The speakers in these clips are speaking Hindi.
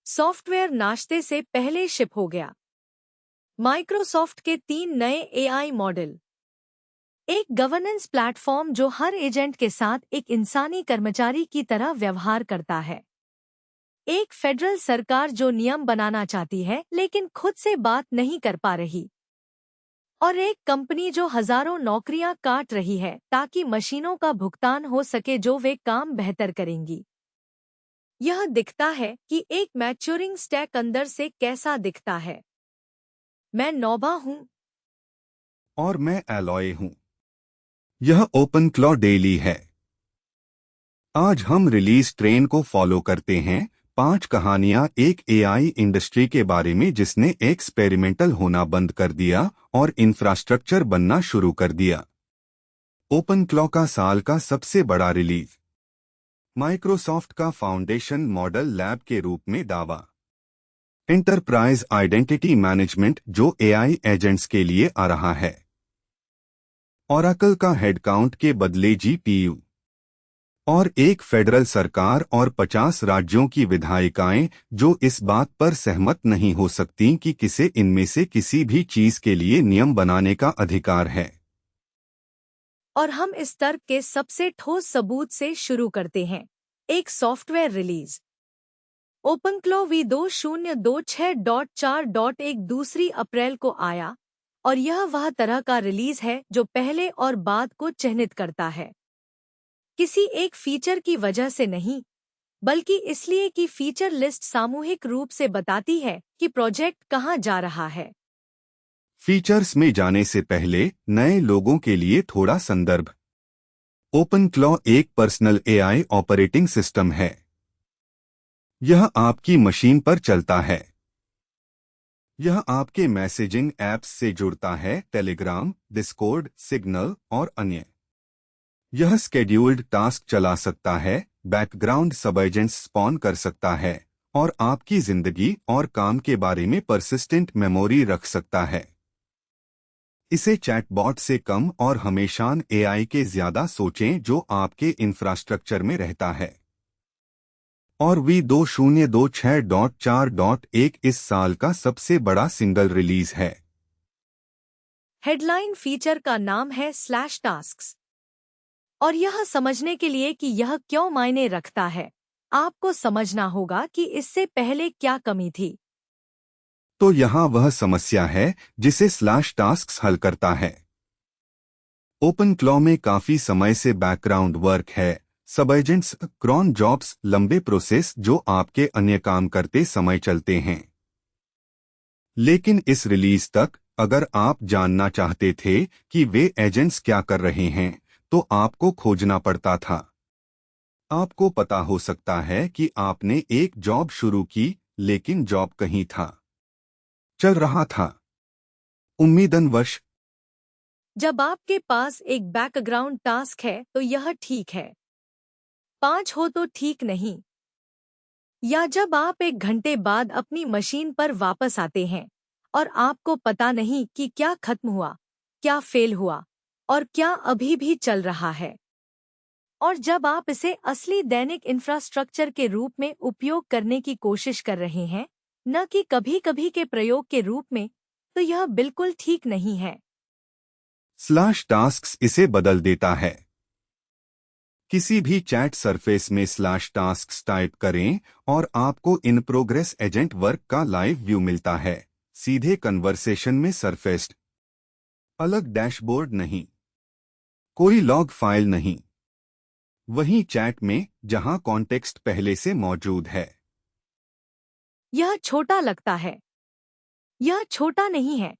सॉफ्टवेयर नाश्ते से पहले शिप हो गया। माइक्रोसॉफ्ट के 3 नए एआई मॉडल। एक गवर्नेंस प्लेटफॉर्म जो हर एजेंट के साथ एक इंसानी कर्मचारी की तरह व्यवहार करता है। एक फेडरल सरकार जो नियम बनाना चाहती है लेकिन खुद से बात नहीं कर पा रही। और एक कंपनी जो हजारों नौकरियां काट रही है ताकि मशीनों का भुगतान हो सके जो वे काम बेहतर करेंगी। यह दिखता है कि एक मैच्योरिंग स्टैक अंदर से कैसा दिखता है। मैं नौबा हूं। और मैं एलॉय हूं। यह ओपन क्लॉ डेली है। आज हम रिलीज ट्रेन को फॉलो करते हैं। 5 कहानियां एक एआई इंडस्ट्री के बारे में जिसने एक्सपेरिमेंटल होना बंद कर दिया और इंफ्रास्ट्रक्चर बनना शुरू कर दिया। ओपन क्लॉ का साल का सबसे बड़ा रिलीज। माइक्रोसॉफ्ट का फाउंडेशन मॉडल लैब के रूप में दावा। एंटरप्राइज आइडेंटिटी मैनेजमेंट जो एआई एजेंट्स के लिए आ रहा है। ओरेकल का हेडकाउंट के बदले जीपीयू। और एक फेडरल सरकार और 50 राज्यों की विधायिकाएं जो इस बात पर सहमत नहीं हो सकती कि किसे इनमें से किसी भी चीज के लिए नियम बनाने का अधिकार है। और हम इस तर्क के सबसे ठोस सबूत से शुरू करते हैं। एक सॉफ्टवेयर रिलीज। ओपनक्लॉ V2026.4.1 दूसरी अप्रैल को आया और यह वह तरह का रिलीज है जो पहले और बाद को चिह्नित करता है। किसी एक फीचर की वजह से नहीं, बल्कि इसलिए कि फीचर लिस्ट सामूहिक रूप से बताती है कि प्रोजेक्ट कहां जा रहा है। फीचर्स में जाने से पहले नए लोगों के लिए थोड़ा संदर्भ। ओपन क्लॉ एक पर्सनल एआई ऑपरेटिंग सिस्टम है। यह आपकी मशीन पर चलता है। यह आपके मैसेजिंग ऐप्स से जुड़ता है, टेलीग्राम, डिस्कॉर्ड, सिग्नल और अन्य। यह स्केड्यूल्ड टास्क चला सकता है, बैकग्राउंड सब एजेंट्स स्पॉन कर सकता है और आपकी जिंदगी और काम के बारे में परसिस्टेंट मेमोरी रख सकता है। इसे चैटबॉट से कम और हमेशान एआई के ज्यादा सोचें जो आपके इंफ्रास्ट्रक्चर में रहता है। और V2026.4.1 इस साल का सबसे बड़ा सिंगल रिलीज है। हेडलाइन फीचर का नाम है स्लैश टास्क्स। और यह समझने के लिए कि यह क्यों मायने रखता है, आपको समझना होगा कि इससे पहले क्या कमी थी। तो यहाँ वह समस्या है जिसे स्लैश टास्क्स हल करता है। ओपन क्लॉ में काफी समय से बैकग्राउंड वर्क है, सब एजेंट्स, क्रॉन जॉब्स, लंबे प्रोसेस जो आपके अन्य काम करते समय चलते हैं। लेकिन इस रिलीज तक अगर आप जानना चाहते थे कि वे एजेंट्स क्या कर रहे हैं तो आपको खोजना पड़ता था। आपको पता हो सकता है कि आपने एक जॉब शुरू की लेकिन जॉब कहीं था, चल रहा था, उम्मीदनवश। जब आपके पास एक बैकग्राउंड टास्क है तो यह ठीक है, 5 हो तो ठीक नहीं। या जब आप 1 घंटे बाद अपनी मशीन पर वापस आते हैं और आपको पता नहीं कि क्या खत्म हुआ, क्या फेल हुआ और क्या अभी भी चल रहा है। और जब आप इसे असली दैनिक इंफ्रास्ट्रक्चर के रूप में उपयोग करने की कोशिश कर रहे हैं, न कि कभी-कभी के प्रयोग के रूप में, तो यह बिल्कुल ठीक नहीं है। स्लैश टास्क्स इसे बदल देता है। किसी भी चैट सरफेस में स्लैश टास्क्स टाइप करें और आपको इन प्रोग्रेस एजेंट वर्क का लाइव व्यू मिलता है, सीधे कन्वर्सेशन में सरफेस्ड। अलग डैशबोर्ड नहीं, कोई लॉग फाइल नहीं, वहीं चैट में जहां कॉन्टेक्स्ट पहले से मौजूद है। यह छोटा लगता है। यह छोटा नहीं है।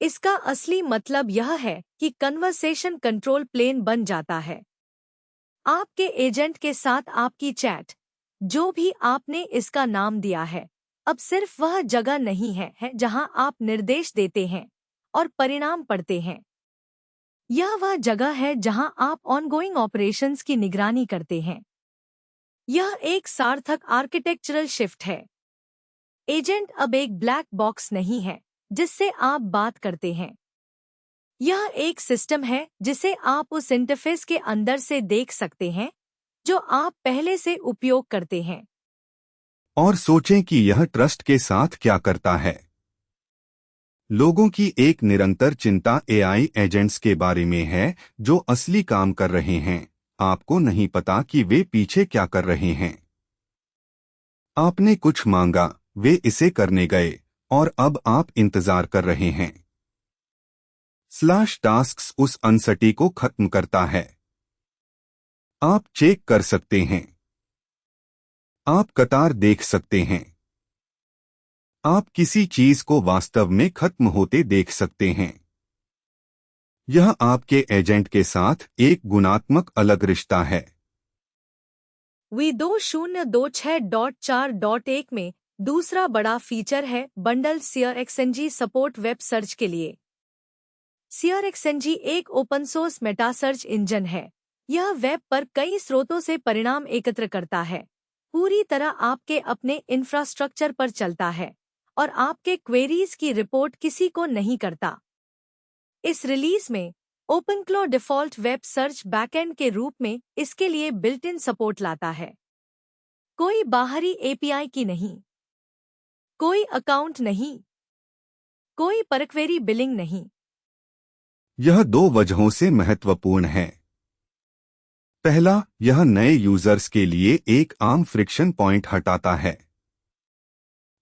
इसका असली मतलब यह है कि कन्वर्सेशन कंट्रोल प्लेन बन जाता है। आपके एजेंट के साथ आपकी चैट, जो भी आपने इसका नाम दिया है, अब सिर्फ वह जगह नहीं है जहां आप निर्देश देते हैं और परिणाम पढ़ते हैं। यह वह जगह है जहां आप ऑनगोइंग ऑपरेशंस की निगरानी करते हैं। यह एक सार्थक आर्किटेक्चरल शिफ्ट है। एजेंट अब एक ब्लैक बॉक्स नहीं है जिससे आप बात करते हैं। यह एक सिस्टम है जिसे आप उस इंटरफेस के अंदर से देख सकते हैं जो आप पहले से उपयोग करते हैं। और सोचें कि यह ट्रस्ट के साथ क्या करता है। लोगों की एक निरंतर चिंता एआई एजेंट्स के बारे में है जो असली काम कर रहे हैं। आपको नहीं पता कि वे पीछे क्या कर रहे हैं। आपने कुछ मांगा, वे इसे करने गए, और अब आप इंतजार कर रहे हैं। स्लैश टास्क्स उस अनसर्टी को खत्म करता है। आप चेक कर सकते हैं। आप कतार देख सकते हैं। आप किसी चीज को वास्तव में खत्म होते देख सकते हैं। यह आपके एजेंट के साथ एक गुणात्मक अलग रिश्ता है। वी 2026.4.1 में दूसरा बड़ा फीचर है bundle CRXNG support web search के लिए। CRXNG एक open source Meta search engine है। यह वेब पर कई स्रोतों से परिणाम एकत्र करता है, पूरी तरह आपके अपने इंफ्रास्ट्रक्चर पर चलता है और आपके क्वेरीज की रिपोर्ट किसी को नहीं करता। इस रिलीज में ओपनक्लॉ डिफ़ॉल्ट वेब सर्च बैकएंड के रूप में इसके लिए बिल्ट इन सपोर्ट लाता है। कोई बाहरी API की नहीं, कोई अकाउंट नहीं, कोई पर क्वेरी बिलिंग नहीं। यह दो वजहों से महत्वपूर्ण है। पहला, यह नए यूजर्स के लिए एक आम फ्रिक्शन पॉइंट हटाता है।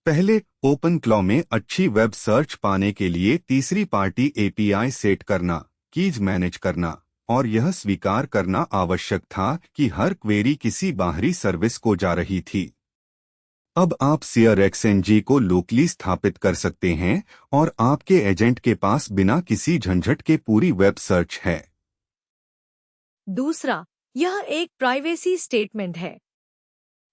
पहले, ओपनक्लॉ में अच्छी वेब सर्च पाने के लिए तीसरी पार्टी API सेट करना, कीज मैनेज करना और यह स्वीकार करना आवश्यक था कि हर क्वेरी किसी बाहरी सर्विस को जा रही थी। अब आप CRXNG को लोकली स्थापित कर सकते हैं और आपके एजेंट के पास बिना किसी झंझट के पूरी वेब सर्च है। दूसरा, यह एक प्राइवेसी स्टेटमेंट है।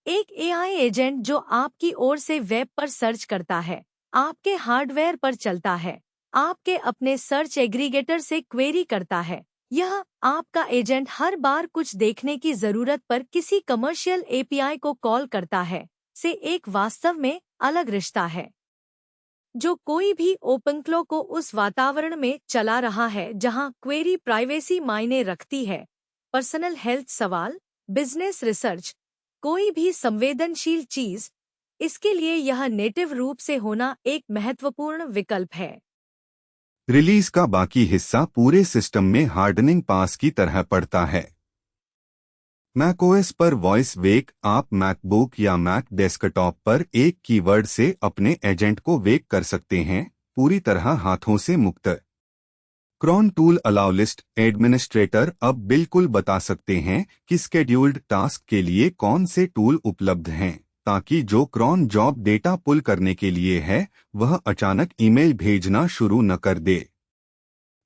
एक AI एजेंट जो आपकी ओर से वेब पर सर्च करता है, आपके हार्डवेयर पर चलता है, आपके अपने सर्च एग्रीगेटर से क्वेरी करता है। यह आपका एजेंट हर बार कुछ देखने की जरूरत पर किसी कमर्शियल API को कॉल करता है से एक वास्तव में अलग रिश्ता है। जो कोई भी ओपनक्लॉ को उस वातावरण में चला रहा है जहां क्वेरी प्राइवेसी मायने रखती है, पर्सनल हेल्थ सवाल, बिजनेस रिसर्च, कोई भी संवेदनशील चीज, इसके लिए यह नेटिव रूप से होना एक महत्वपूर्ण विकल्प है। रिलीज का बाकी हिस्सा पूरे सिस्टम में हार्डनिंग पास की तरह पड़ता है। मैकओएस पर वॉइस वेक, आप मैकबुक या मैक डेस्कटॉप पर एक कीवर्ड से अपने एजेंट को वेक कर सकते हैं, पूरी तरह हाथों से मुक्त। Cron tool allow list administrator अब बिल्कुल बता सकते हैं कि स्केड्यूल्ड टास्क के लिए कौन से टूल उपलब्ध हैं, ताकि जो क्रॉन जॉब डेटा पुल करने के लिए है वह अचानक ईमेल भेजना शुरू न कर दे।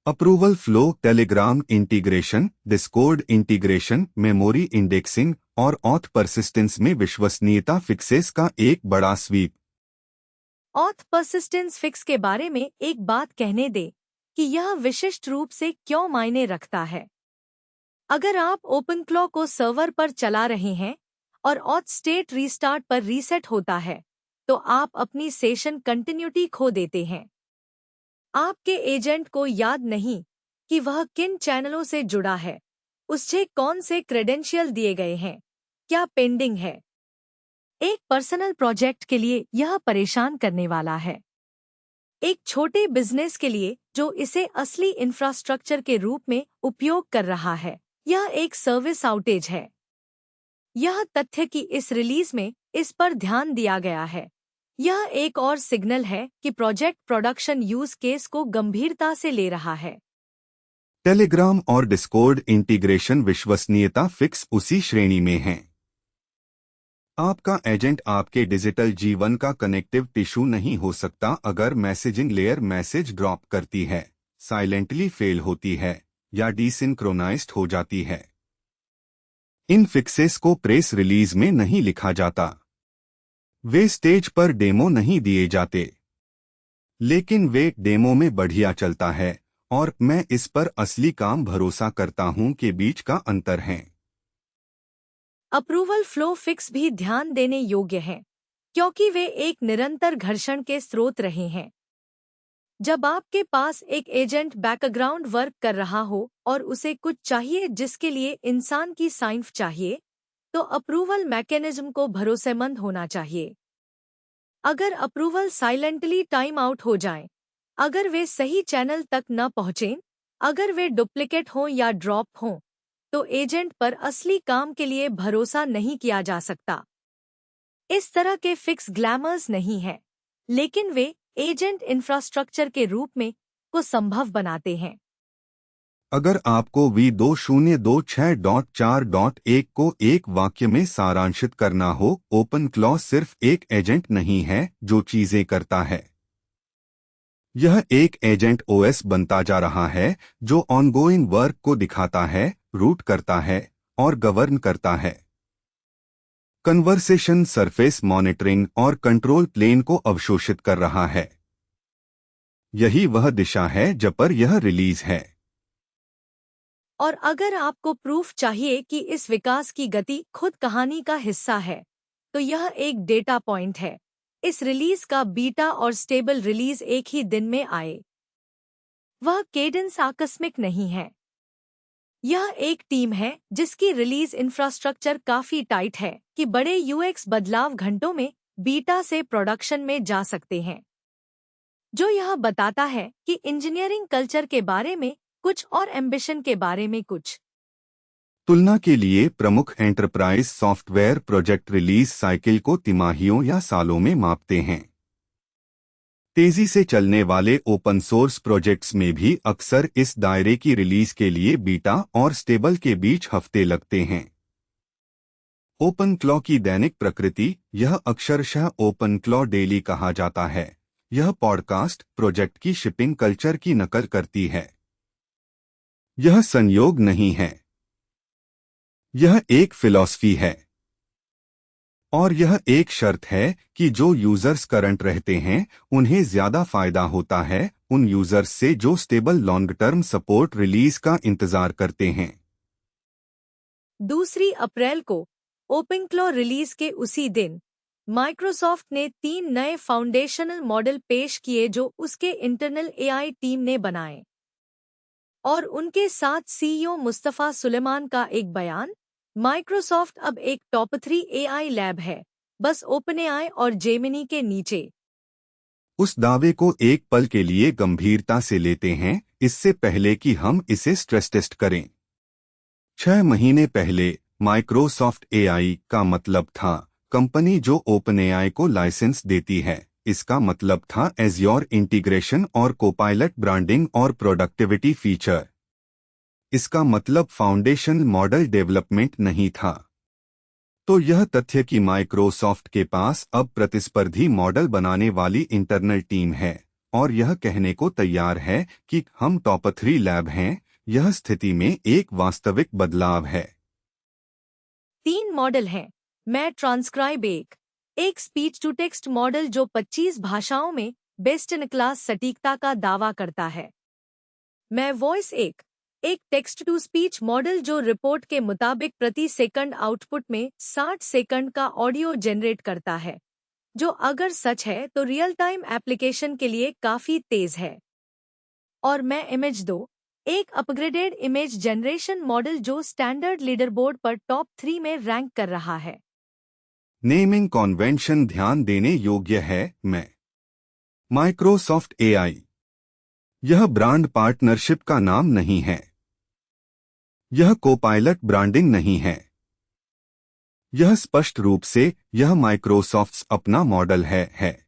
Approval flow, Telegram integration, Discord integration, memory indexing और ऑथ परसिस्टेंस में विश्वसनीयता फिक्सेस का एक बड़ा स्वीप। ऑथ परसिस्टेंस फिक्स के बारे में एक बात कहने दे कि यह विशिष्ट रूप से क्यों मायने रखता है। अगर आप ओपनक्लॉ को सर्वर पर चला रहे हैं और ऑथ स्टेट रीस्टार्ट पर रीसेट होता है, तो आप अपनी सेशन कंटिन्यूटी खो देते हैं। आपके एजेंट को याद नहीं कि वह किन चैनलों से जुड़ा है, उसे कौन से क्रेडेंशियल दिए गए हैं, क्या पेंडिंग है। एक पर्सनल प्रोजेक्ट के लिए यह परेशान करने वाला है। एक छोटे बिजनेस के लिए जो इसे असली इंफ्रास्ट्रक्चर के रूप में उपयोग कर रहा है, यह एक सर्विस आउटेज है। यह तथ्य कि इस रिलीज में इस पर ध्यान दिया गया है, यह एक और सिग्नल है कि प्रोजेक्ट प्रोडक्शन यूज केस को गंभीरता से ले रहा है। टेलीग्राम और डिस्कॉर्ड इंटीग्रेशन विश्वसनीयता फिक्स उसी श्रेणी में हैं। आपका एजेंट आपके डिजिटल जीवन का कनेक्टिव टिश्यू नहीं हो सकता अगर मैसेजिंग लेयर मैसेज ड्रॉप करती है, साइलेंटली फेल होती है या डिसिंक्रोनाइज्ड हो जाती है। इन फिक्सेस को प्रेस रिलीज में नहीं लिखा जाता। वे स्टेज पर डेमो नहीं दिए जाते, लेकिन वे डेमो में बढ़िया चलता है और मैं इस पर असली काम भरोसा करता हूं के बीच का अंतर है। अप्रूवल फ्लो फिक्स भी ध्यान देने योग्य हैं, क्योंकि वे एक निरंतर घर्षण के स्रोत रहे हैं। जब आपके पास एक एजेंट बैकग्राउंड वर्क कर रहा हो और उसे कुछ चाहिए जिसके लिए इंसान की साइंफ चाहिए, तो अप्रूवल मैकेनिज्म को भरोसेमंद होना चाहिए। अगर अप्रूवल साइलेंटली टाइम आउट हो जाए, अगर वे सही चैनल तक न पहुंचें, अगर वे डुप्लीकेट हों या ड्रॉप हों, तो एजेंट पर असली काम के लिए भरोसा नहीं किया जा सकता। इस तरह के फिक्स ग्लैमर्स नहीं है, लेकिन वे एजेंट इंफ्रास्ट्रक्चर के रूप में को संभव बनाते हैं। अगर आपको V2026.4.1 को एक वाक्य में सारांशित करना हो, OpenClaw सिर्फ एक एजेंट नहीं है जो चीजें करता है। यह एक एजेंट ओएस बनता जा रहा है जो ऑनगोइंग वर्क को दिखाता है, रूट करता है और गवर्न करता है। कन्वर्सेशन सरफेस मॉनिटरिंग और कंट्रोल प्लेन को अवशोषित कर रहा है। यही वह दिशा है जब पर यह रिलीज है। और अगर आपको प्रूफ चाहिए कि इस विकास की गति खुद कहानी का हिस्सा है, तो यह एक डेटा पॉइंट है। इस रिलीज का बीटा और स्टेबल रिलीज एक ही दिन में आए। वह केडेंस आकस्मिक नहीं है। यह एक टीम है जिसकी रिलीज इंफ्रास्ट्रक्चर काफी टाइट है कि बड़े यूएक्स बदलाव घंटों में बीटा से प्रोडक्शन में जा सकते हैं, जो यह बताता है कि इंजीनियरिंग कल्चर के बारे में कुछ और एम्बिशन के बारे में कुछ। तुलना के लिए प्रमुख enterprise software project release cycle को तिमाहियों या सालों में मापते हैं। तेजी से चलने वाले ओपन सोर्स प्रोजेक्ट्स में भी अक्सर इस दायरे की रिलीज के लिए बीटा और स्टेबल के बीच हफ्ते लगते हैं। OpenClaw की दैनिक प्रकृति, यह अक्षरशः OpenClaw डेली कहा जाता है। यह पॉडकास्ट प्रोजेक्ट की शिपिंग कल्चर की नकल करती है। यह संयोग नहीं है, यह एक फिलॉसफी है। और यह एक शर्त है कि जो यूजर्स करंट रहते हैं उन्हें ज्यादा फायदा होता है उन यूजर्स से जो stable long term support release का इंतजार करते हैं। 2 अप्रैल को OpenClaw रिलीज के उसी दिन माइक्रोसॉफ्ट ने 3 नए फाउंडेशनल मॉडल पेश किए जो उसके इंटरनल एआई टीम ने बनाए। और उनके साथ सीईओ मुस्तफा सुलेमान का एक बयान, माइक्रोसॉफ्ट अब एक टॉप 3 एआई लैब है, बस ओपनएआई और जेमिनी के नीचे। उस दावे को एक पल के लिए गंभीरता से लेते हैं, इससे पहले कि हम इसे स्ट्रेस टेस्ट करें। 6 महीने पहले माइक्रोसॉफ्ट एआई का मतलब था कंपनी जो ओपनएआई को लाइसेंस देती है। इसका मतलब था एज़्योर इंटीग्रेशन और कोपायलट ब्रांडिंग और प्रोडक्टिविटी फीचर। इसका मतलब फाउंडेशन मॉडल डेवलपमेंट नहीं था। तो यह तथ्य कि माइक्रोसॉफ्ट के पास अब प्रतिस्पर्धी मॉडल बनाने वाली इंटरनल टीम है और यह कहने को तैयार है कि हम टॉप 3 लैब हैं, यह स्थिति में एक वास्तविक बदलाव है। 3 मॉडल हैं। मैं ट्रांसक्राइब एक स्पीच टू टेक्स्ट मॉडल जो 25 भाषाओं में बेस्ट इन क्लास सटीकता का दावा करता है। मैं वॉइस एक टेक्स्ट टू स्पीच मॉडल जो रिपोर्ट के मुताबिक प्रति सेकंड आउटपुट में 60 सेकंड का ऑडियो जनरेट करता है, जो अगर सच है तो रियल टाइम एप्लीकेशन के लिए काफी तेज है। और मैं इमेज 2 एक अपग्रेडेड इमेज जनरेशन मॉडल जो स्टैंडर्ड लीडरबोर्ड पर टॉप 3 में रैंक कर रहा है। नेमिंग कॉन्वेंशन ध्यान देने योग्य है। मैं माइक्रोसॉफ्ट एआई, यह ब्रांड पार्टनरशिप का नाम नहीं है। यह कोपायलट ब्रांडिंग नहीं है। यह स्पष्ट रूप से यह माइक्रोसॉफ्ट अपना मॉडल है।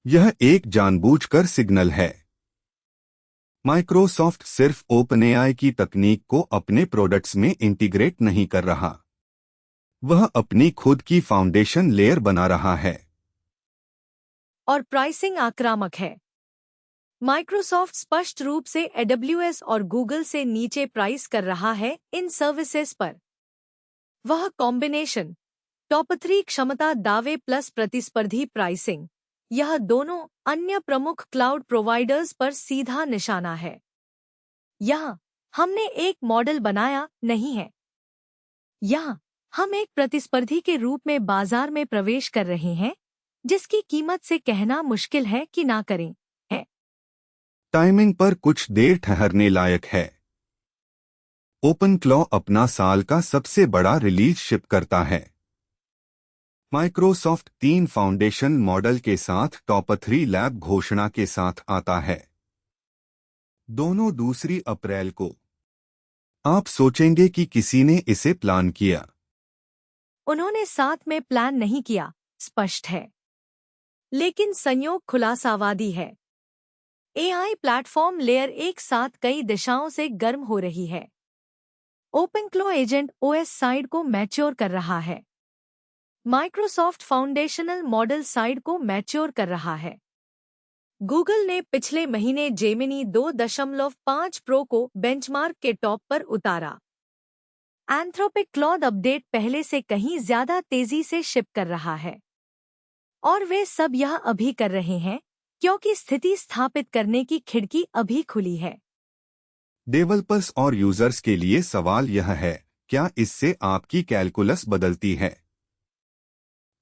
यह एक जानबूझकर सिग्नल है। माइक्रोसॉफ्ट सिर्फ ओपनएआई की तकनीक को अपने प्रोडक्ट्स में इंटीग्रेट नहीं कर रहा, वह अपनी खुद की फाउंडेशन लेयर बना रहा है। और प्राइसिंग आक्रामक है। माइक्रोसॉफ्ट स्पष्ट रूप से AWS और गूगल से नीचे प्राइस कर रहा है इन सर्विसेज पर। वह कॉम्बिनेशन टॉप 3 क्षमता दावे प्लस प्रतिस्पर्धी प्राइसिंग, यह दोनों अन्य प्रमुख क्लाउड प्रोवाइडर्स पर सीधा निशाना है। यहाँ हमने एक मॉडल बनाया नहीं है। यहाँ हम एक प्रतिस्पर्धी के रूप में बाजार में प्रवेश कर रहे हैं, जिसकी कीमत से कहना मुश्किल है कि ना करें है। टाइमिंग पर कुछ देर ठहरने लायक है। OpenClaw अपना साल का सबसे बड़ा रिलीज शिप करता है। माइक्रोसॉफ्ट 3 फाउंडेशन मॉडल के साथ टॉप 3 लैब घोषणा के साथ आता है। दोनों 2 अप्रैल को। आप सोचेंगे कि किसी ने इसे प्लान किया। उन्होंने साथ में प्लान नहीं किया, स्पष्ट है। लेकिन संयोग खुलासावादी है। एआई प्लेटफॉर्म लेयर एक साथ कई दिशाओं से गर्म हो रही है। ओपनक्लो एजेंट ओएस साइड को मैच्योर कर रहा है। माइक्रोसॉफ्ट फाउंडेशनल मॉडल साइड को मैच्योर कर रहा है। गूगल ने पिछले महीने जेमिनी 2.5 प्रो को बेंचमार्क के टॉप पर उतारा। एंथ्रोपिक क्लॉड अपडेट पहले से कहीं ज्यादा तेजी से शिप कर रहा है। और वे सब यह अभी कर रहे हैं क्योंकि स्थिति स्थापित करने की खिड़की अभी खुली है। डेवलपर्स और यूजर्स के लिए सवाल यह है, क्या इससे आपकी कैलकुलस बदलती है?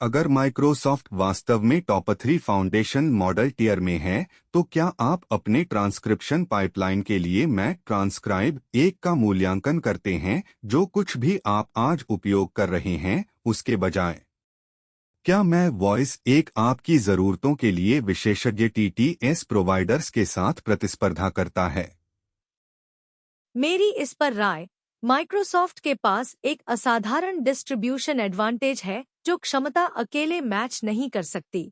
अगर माइक्रोसॉफ्ट वास्तव में टॉप 3 फाउंडेशन मॉडल टियर में है, तो क्या आप अपने ट्रांसक्रिप्शन पाइपलाइन के लिए मैक ट्रांसक्राइब 1 का मूल्यांकन करते हैं, जो कुछ भी आप आज उपयोग कर रहे हैं, उसके बजाय? क्या मैं वॉइस 1 आपकी ज़रूरतों के लिए विशेषज्ञ टीटीएस प्रोवाइडर्स के साथ प्रतिस्पर्धा करता है? मेरी इस पर राय, माइक्रोसॉफ्ट के पास एक असाधारण डिस्ट्रीब्यूशन एडवांटेज है जो क्षमता अकेले मैच नहीं कर सकती।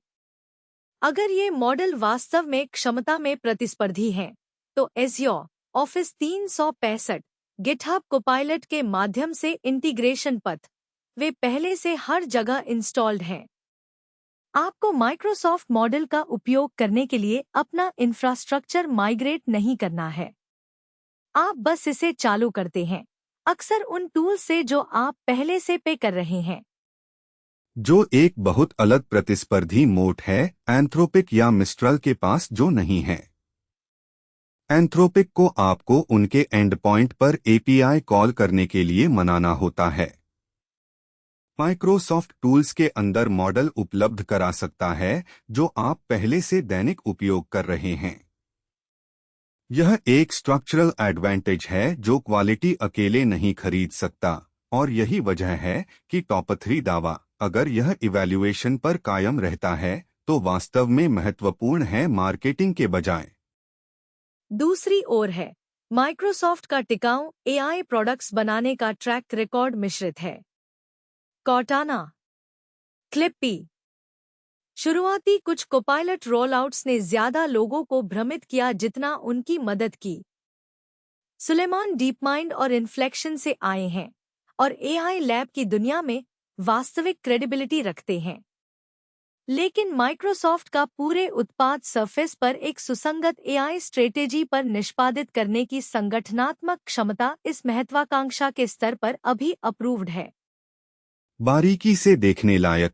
अगर ये मॉडल वास्तव में क्षमता में प्रतिस्पर्धी हैं, तो एज़्योर, ऑफिस 365, गिटहब कोपायलट के माध्यम से इंटीग्रेशन पथ, वे पहले से हर जगह इंस्टॉल्ड हैं। आपको माइक्रोसॉफ्ट मॉडल का उपयोग करने के लिए अपना इंफ्रास्ट्रक्चर माइग्रेट नहीं करना है। आप बस इसे चालू करते हैं, अक्सर उन टूल से जो आप पहले से पे कर रहे हैं। जो एक बहुत अलग प्रतिस्पर्धी मोड है एंथ्रोपिक या मिस्ट्रल के पास जो नहीं है। एंथ्रोपिक को आपको उनके एंड पॉइंट पर एपीआई कॉल करने के लिए मनाना होता है। माइक्रोसॉफ्ट टूल्स के अंदर मॉडल उपलब्ध करा सकता है जो आप पहले से दैनिक उपयोग कर रहे हैं। यह एक स्ट्रक्चरल एडवांटेज है जो क्वालिटी अकेले नहीं खरीद सकता, और यही वजह है कि टॉप 3 दावा, अगर यह इवैल्यूएशन पर कायम रहता है, तो वास्तव में महत्वपूर्ण है मार्केटिंग के बजाय। दूसरी ओर है, माइक्रोसॉफ्ट का टिकाऊ एआई प्रोडक्ट्स बनाने का ट्रैक रिकॉर्ड मिश्रित है। कॉर्टाना, क्लिप्पी। शुरुआती कुछ कोपायलट रोलआउट्स ने ज्यादा लोगों को भ्रमित किया जितना उनकी मदद की। सुलेमान डीपमाइंड और इन्फ्लेक्शन से आए हैं और एआई लैब की दुनिया में वास्तविक क्रेडिबिलिटी रखते हैं। लेकिन माइक्रोसॉफ्ट का पूरे उत्पाद सरफेस पर एक सुसंगत एआई स्ट्रेटेजी पर निष्पादित करने की संगठनात्मक क्षमता इस महत्वाकांक्षा के स्तर पर अभी अप्रूव्ड है। बारीकी से देखने लायक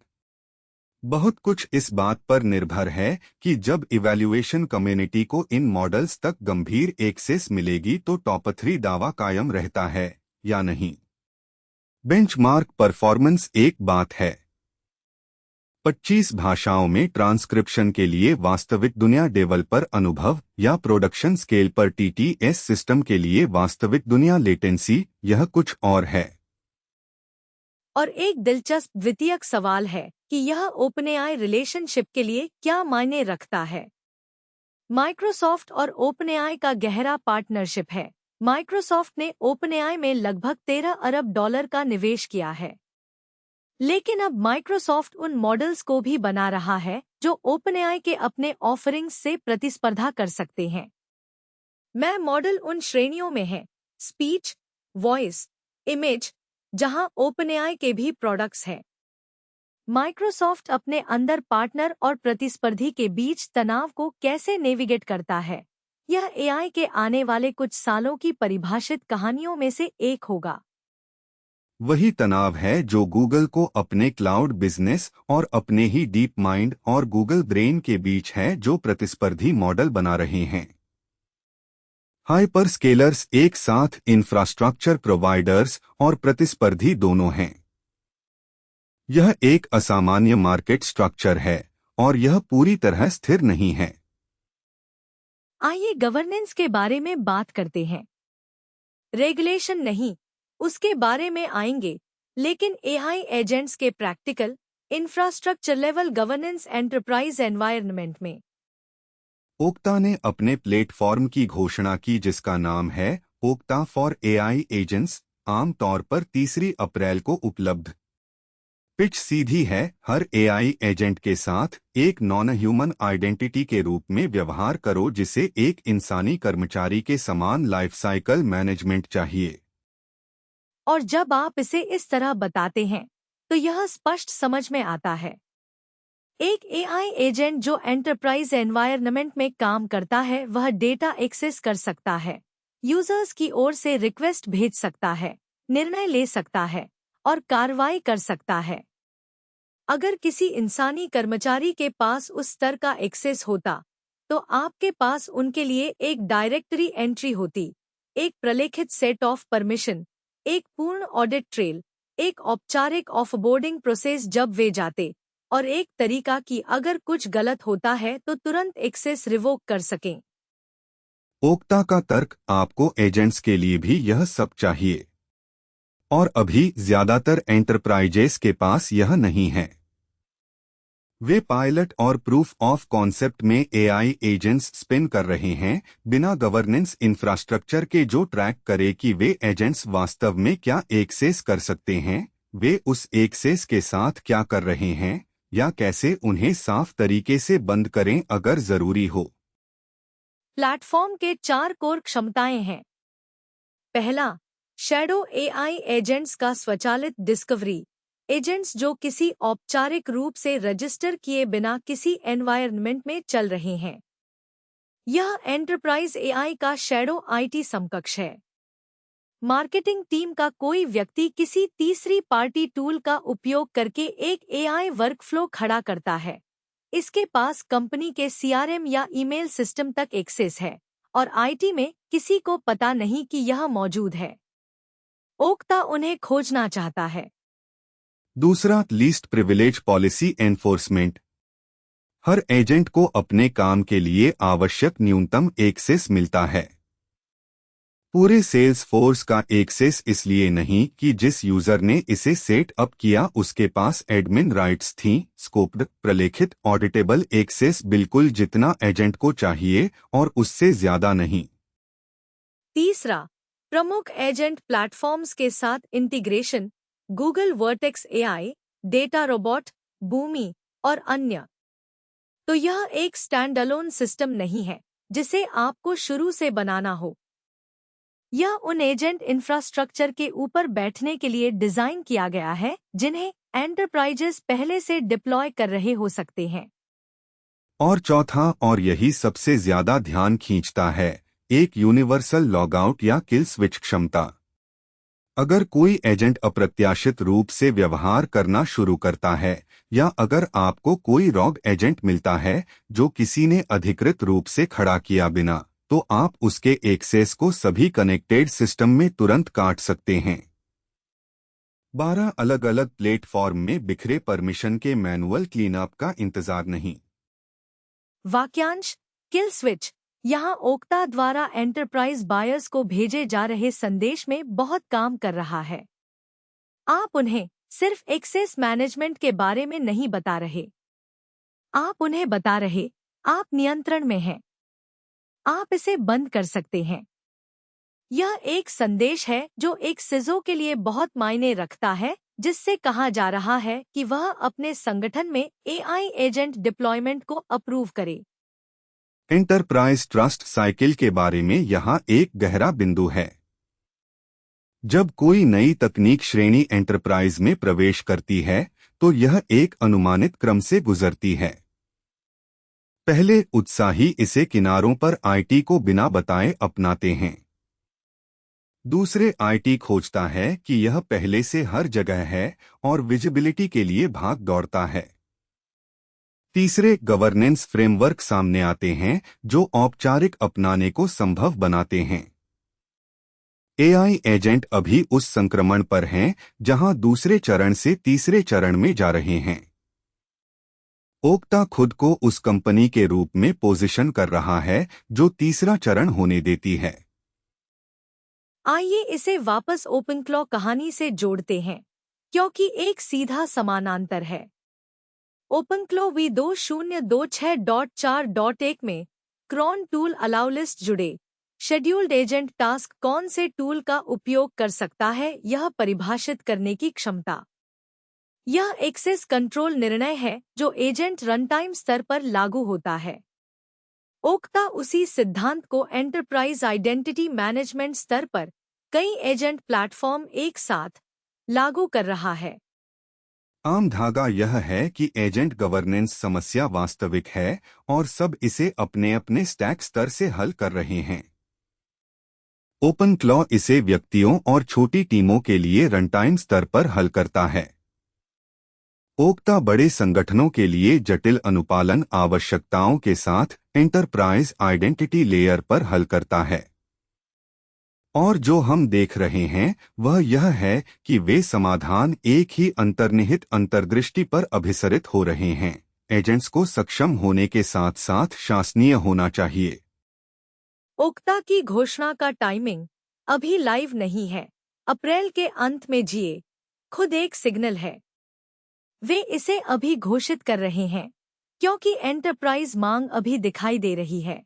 बहुत कुछ इस बात पर निर्भर है कि जब इवैल्यूएशन कम्युनिटी को इन मॉडल्स तक गंभीर एक्सेस मिलेगी तो टॉप 3 दावा कायम रहता है या नहीं। बेंचमार्क परफॉर्मेंस एक बात है। 25 भाषाओं में ट्रांसक्रिप्शन के लिए वास्तविक दुनिया डेवलपर अनुभव या प्रोडक्शन स्केल पर टीटीएस सिस्टम के लिए वास्तविक दुनिया लेटेंसी, यह कुछ और है। और एक दिलचस्प द्वितीयक सवाल है कि यह ओपनएआई रिलेशनशिप के लिए क्या मायने रखता है। माइक्रोसॉफ्ट और ओपनएआई का गहरा पार्टनरशिप है। माइक्रोसॉफ्ट ने ओपनएआई में लगभग $13 अरब का निवेश किया है। लेकिन अब माइक्रोसॉफ्ट उन मॉडल्स को भी बना रहा है जो ओपनएआई के अपने ऑफरिंग्स से प्रतिस्पर्धा कर सकते हैं। मैं मॉडल उन श्रेणियों में है, स्पीच, वॉइस, इमेज, जहां ओपनएआई के भी प्रोडक्ट्स हैं। माइक्रोसॉफ्ट अपने अंदर पार्टनर और प्रतिस्पर्धी के बीच तनाव को कैसे नेविगेट करता है, यह एआई के आने वाले कुछ सालों की परिभाषित कहानियों में से एक होगा। वही तनाव है जो गूगल को अपने क्लाउड बिजनेस और अपने ही डीप माइंड और गूगल ब्रेन के बीच है जो प्रतिस्पर्धी मॉडल बना रहे हैं। हाइपर स्केलर्स एक साथ इंफ्रास्ट्रक्चर प्रोवाइडर्स और प्रतिस्पर्धी दोनों हैं। यह एक असामान्य मार्केट स्ट्रक्चर है और यह पूरी तरह स्थिर नहीं है। आइए गवर्नेंस के बारे में बात करते हैं। रेगुलेशन नहीं, उसके बारे में आएंगे, लेकिन एआई एजेंट्स के practical infrastructure level governance enterprise environment में। ओक्ता ने अपने प्लेटफॉर्म की घोषणा की जिसका नाम है ओक्ता फॉर एआई एजेंट्स, आमतौर पर 3 अप्रैल को उपलब्ध। पिच सीधी है, हर एआई एजेंट के साथ एक नॉन ह्यूमन आइडेंटिटी के रूप में व्यवहार करो जिसे एक इंसानी कर्मचारी के समान लाइफ साइकिल मैनेजमेंट चाहिए। और जब आप इसे इस तरह बताते हैं तो यह स्पष्ट समझ में आता है। एक एआई एजेंट जो एंटरप्राइज एनवायरनमेंट में काम करता है वह डेटा एक्सेस कर सकता है, यूजर्स की ओर से रिक्वेस्ट भेज सकता है, निर्णय ले सकता है और कार्रवाई कर सकता है। अगर किसी इंसानी कर्मचारी के पास उस स्तर का एक्सेस होता तो आपके पास उनके लिए एक डायरेक्टरी एंट्री होती, एक प्रलेखित सेट ऑफ परमिशन, एक पूर्ण ऑडिट ट्रेल, एक औपचारिक ऑफबोर्डिंग प्रोसेस जब वे जाते, और एक तरीका कि अगर कुछ गलत होता है तो तुरंत एक्सेस रिवोक कर सकें। ओक्ता का तर्क आपको एजेंट्स के लिए भी यह सब चाहिए, और अभी ज्यादातर एंटरप्राइजेस के पास यह नहीं है। वे पायलट और प्रूफ ऑफ कॉन्सेप्ट में एआई एजेंट्स स्पिन कर रहे हैं बिना गवर्नेंस इंफ्रास्ट्रक्चर के जो ट्रैक करे कि वे एजेंट्स वास्तव में क्या एक्सेस कर सकते हैं, वे उस एक्सेस के साथ क्या कर रहे हैं या कैसे उन्हें साफ तरीके से बंद करें अगर जरूरी हो। प्लेटफॉर्म के 4 कोर क्षमताएं हैं। पहला, शैडो एआई एजेंट्स का स्वचालित डिस्कवरी, एजेंट्स जो किसी औपचारिक रूप से रजिस्टर किए बिना किसी एनवायरनमेंट में चल रहे हैं। यह एंटरप्राइज एआई का शैडो आईटी समकक्ष है। मार्केटिंग टीम का कोई व्यक्ति किसी तीसरी पार्टी टूल का उपयोग करके एक एआई वर्कफ्लो खड़ा करता है। इसके पास कंपनी के सीआरएम या ईमेल सिस्टम तक एक्सेस है और आईटी में किसी को पता नहीं कि यह मौजूद है। ओक्ता उन्हें खोजना चाहता है। दूसरा, लीस्ट प्रिविलेज पॉलिसी एनफोर्समेंट। हर एजेंट को अपने काम के लिए आवश्यक न्यूनतम एक्सेस मिलता है। पूरे सेल्स फोर्स का एक्सेस इसलिए नहीं कि जिस यूजर ने इसे सेट अप किया उसके पास एडमिन राइट्स थीं, स्कोप्ड, प्रलेखित, ऑडिटेबल एक्सेस बिल्कुल जितना एजेंट को चाहिए और उससे ज्यादा नहीं। तीसरा, प्रमुख एजेंट प्लेटफॉर्म्स के साथ integration, Google Vertex AI, data robot, Boomi और अन्य। तो यह एक स्टैंडअलोन सिस्टम नहीं है जिसे आपको शुरू से बनाना हो। यह उन एजेंट इंफ्रास्ट्रक्चर के ऊपर बैठने के लिए डिजाइन किया गया है जिन्हें एंटरप्राइजेस पहले से डिप्लॉय कर रहे हो सकते हैं। और चौथा, और यही सबसे ज्यादा ध्यान खींचता है, एक यूनिवर्सल लॉगआउट या किल स्विच क्षमता। अगर कोई एजेंट अप्रत्याशित रूप से व्यवहार करना शुरू करता है या अगर आपको कोई रॉग एजेंट मिलता है जो किसी ने अधिकृत रूप से खड़ा किया बिना, तो आप उसके एक्सेस को सभी कनेक्टेड सिस्टम में तुरंत काट सकते हैं। 12 अलग अलग प्लेटफॉर्म में बिखरे परमिशन के मैनुअल क्लीनअप का इंतजार नहीं। वाक्यांश, किल स्विच यहाँ ओक्ता द्वारा एंटरप्राइज बायर्स को भेजे जा रहे संदेश में बहुत काम कर रहा है। आप उन्हें सिर्फ एक्सेस मैनेजमेंट के बारे में नहीं बता रहे, आप उन्हें बता रहे आप नियंत्रण में हैं, आप इसे बंद कर सकते हैं। यह एक संदेश है जो एक सीईओ के लिए बहुत मायने रखता है, जिससे कहा जा रहा है कि वह अपने संगठन में एआई एजेंट डिप्लॉयमेंट को अप्रूव करे। एंटरप्राइज ट्रस्ट साइकिल के बारे में यहाँ एक गहरा बिंदु है। जब कोई नई तकनीक श्रेणी एंटरप्राइज में प्रवेश करती है तो यह एक अनुमानित क्रम से गुजरती है। पहले उत्साही इसे किनारों पर आईटी को बिना बताए अपनाते हैं। दूसरे आईटी खोजता है कि यह पहले से हर जगह है और विजिबिलिटी के लिए भाग दौड़ता है। तीसरे गवर्नेंस फ्रेमवर्क सामने आते हैं जो औपचारिक अपनाने को संभव बनाते हैं। एआई एजेंट अभी उस संक्रमण पर हैं जहां दूसरे चरण से तीसरे चरण में जा रहे हैं। ओक्ता खुद को उस कंपनी के रूप में पोजीशन कर रहा है जो तीसरा चरण होने देती है। आइए इसे वापस ओपनक्लॉ कहानी से जोड़ते हैं, क्योंकि एक सीधा समानांतर है। ओपनक्लो V2026.4.1 में क्रॉन टूल अलाउ लिस्ट जुड़े। शेड्यूल्ड एजेंट टास्क कौन से टूल का उपयोग कर सकता है, यह परिभाषित करने की क्षमता। यह एक्सेस कंट्रोल निर्णय है जो एजेंट रनटाइम स्तर पर लागू होता है। ओक्ता उसी सिद्धांत को एंटरप्राइज आइडेंटिटी मैनेजमेंट स्तर पर कई एजेंट प्लेटफॉर्म एक साथ लागू कर रहा है। आम धागा यह है कि एजेंट गवर्नेंस समस्या वास्तविक है और सब इसे अपने अपने स्टैक स्तर से हल कर रहे हैं। ओपनक्लॉ इसे व्यक्तियों और छोटी टीमों के लिए रनटाइम स्तर पर हल करता है। ओक्ता बड़े संगठनों के लिए जटिल अनुपालन आवश्यकताओं के साथ एंटरप्राइज आइडेंटिटी लेयर पर हल करता है। और जो हम देख रहे हैं वह यह है कि वे समाधान एक ही अंतर्निहित अंतर्दृष्टि पर अभिसरित हो रहे हैं। एजेंट्स को सक्षम होने के साथ साथ शासनीय होना चाहिए। ओक्ता की घोषणा का टाइमिंग अभी लाइव नहीं है। अप्रैल के अंत में जीए खुद एक सिग्नल है। वे इसे अभी घोषित कर रहे हैं क्योंकि एंटरप्राइज मांग अभी दिखाई दे रही है।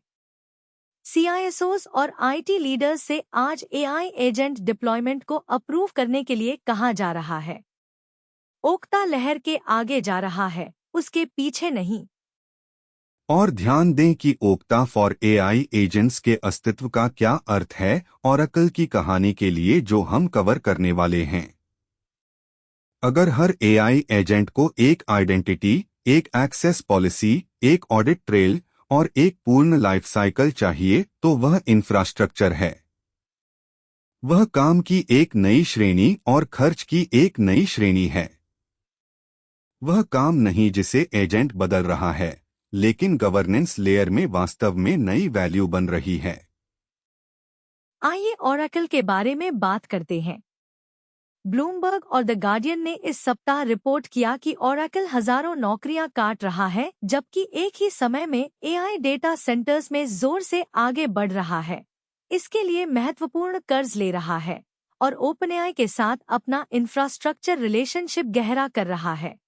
CISOs और IT लीडर्स से आज AI एजेंट डिप्लॉयमेंट को अप्रूव करने के लिए कहा जा रहा है। ओक्ता लहर के आगे जा रहा है, उसके पीछे नहीं। और ध्यान दें कि ओक्ता फॉर AI एजेंट्स के अस्तित्व का क्या अर्थ है ओरेकल की कहानी के लिए जो हम कवर करने वाले हैं। अगर हर AI एजेंट को एक आइडेंटिटी, एक एक्सेस पॉलिसी, एक ऑडिट ट्रेल और एक पूर्ण लाइफ साइकिल चाहिए तो वह इंफ्रास्ट्रक्चर है। वह काम की एक नई श्रेणी और खर्च की एक नई श्रेणी है। वह काम नहीं जिसे एजेंट बदल रहा है, लेकिन गवर्नेंस लेयर में वास्तव में नई वैल्यू बन रही है। आइए ओरेकल के बारे में बात करते हैं। ब्लूमबर्ग और द गार्डियन ने इस सप्ताह रिपोर्ट किया कि ओरेकल हजारों नौकरियां काट रहा है, जबकि एक ही समय में AI डेटा सेंटर्स में जोर से आगे बढ़ रहा है। इसके लिए महत्वपूर्ण कर्ज ले रहा है और OpenAI के साथ अपना इंफ्रास्ट्रक्चर रिलेशनशिप गहरा कर रहा है।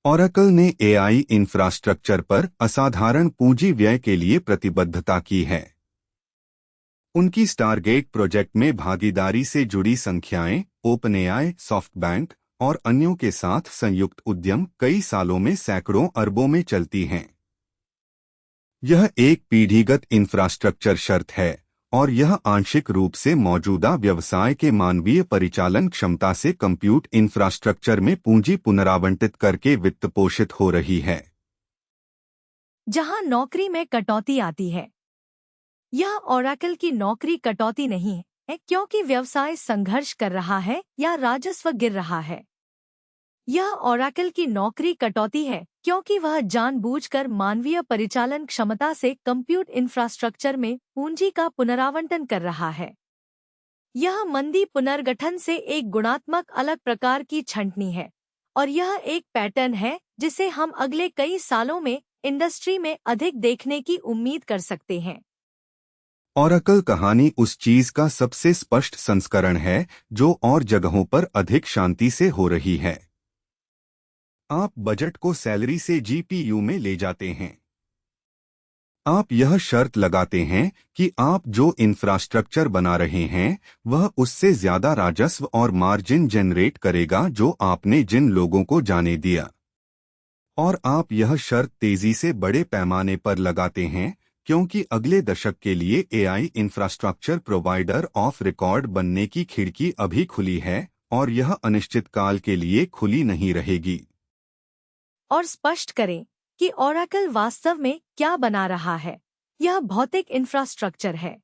ओरेकल ने AI इंफ्रास्ट्रक्चर पर असाधारण पूंजी व्यय के लिए प्रतिबद्धता की है। उनकी स्टारगेट प्रोजेक्ट में भागीदारी से जुड़ी संख्याएं OpenAI, सॉफ्टबैंक और अन्यों के साथ संयुक्त उद्यम कई सालों में सैकड़ों अरबों में चलती हैं। यह एक पीढ़ीगत इंफ्रास्ट्रक्चर शर्त है और यह आंशिक रूप से मौजूदा व्यवसाय के मानवीय परिचालन क्षमता से कंप्यूट इंफ्रास्ट्रक्चर में पूंजी पुनरावंटित करके वित्त पोषित हो रही है। जहां नौकरी में कटौती आती है, यह ओरेकल की नौकरी कटौती नहीं है क्योंकि व्यवसाय संघर्ष कर रहा है या राजस्व गिर रहा है। यह ओरेकल की नौकरी कटौती है क्योंकि वह जानबूझकर मानवीय परिचालन क्षमता से कंप्यूट इंफ्रास्ट्रक्चर में पूंजी का पुनरावंटन कर रहा है। यह मंदी पुनर्गठन से एक गुणात्मक अलग प्रकार की छंटनी है और यह एक पैटर्न है जिसे हम अगले कई सालों में इंडस्ट्री में अधिक देखने की उम्मीद कर सकते हैं। ओरेकल कहानी उस चीज का सबसे स्पष्ट संस्करण है जो और जगहों पर अधिक शांति से हो रही है। आप बजट को सैलरी से GPU में ले जाते हैं। आप यह शर्त लगाते हैं कि आप जो इंफ्रास्ट्रक्चर बना रहे हैं वह उससे ज्यादा राजस्व और मार्जिन जनरेट करेगा जो आपने जिन लोगों को जाने दिया। और आप यह शर्त तेजी से बड़े पैमाने पर लगाते हैं क्योंकि अगले दशक के लिए AI infrastructure provider of record बनने की खिड़की अभी खुली है और यह अनिश्चित काल के लिए खुली नहीं रहेगी। और स्पष्ट करें कि ओरेकल वास्तव में क्या बना रहा है। यह भौतिक इंफ्रास्ट्रक्चर है।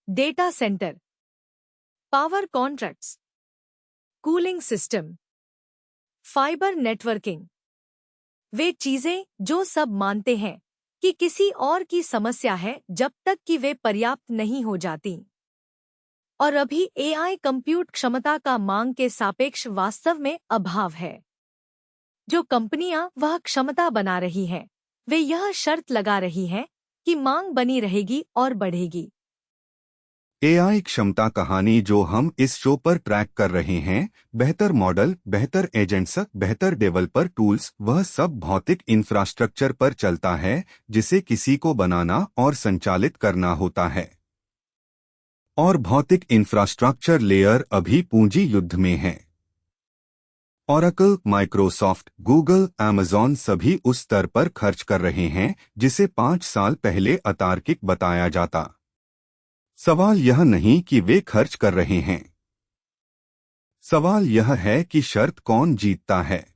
Data centre, power contracts, cooling system, fibre networking, वे चीजें जो सब मानते हैं कि किसी और की समस्या है जब तक कि वे पर्याप्त नहीं हो जाती। और अभी AI कंप्यूट क्षमता का मांग के सापेक्ष वास्तव में अभाव है। जो कंपनियां वह क्षमता बना रही हैं, वे यह शर्त लगा रही हैं कि मांग बनी रहेगी और बढ़ेगी। एआई क्षमता कहानी जो हम इस शो पर ट्रैक कर रहे हैं, बेहतर मॉडल, बेहतर एजेंट्स, बेहतर डेवलपर टूल्स, वह सब भौतिक इंफ्रास्ट्रक्चर पर चलता है जिसे किसी को बनाना और संचालित करना होता है। और भौतिक इंफ्रास्ट्रक्चर लेयर अभी पूंजी युद्ध में है। ओरेकल, माइक्रोसॉफ्ट, गूगल, अमेज़न सभी उस स्तर पर खर्च कर रहे हैं जिसे 5 साल पहले अतार्किक बताया जाता। सवाल यह नहीं कि वे खर्च कर रहे हैं। सवाल यह है कि शर्त कौन जीतता है।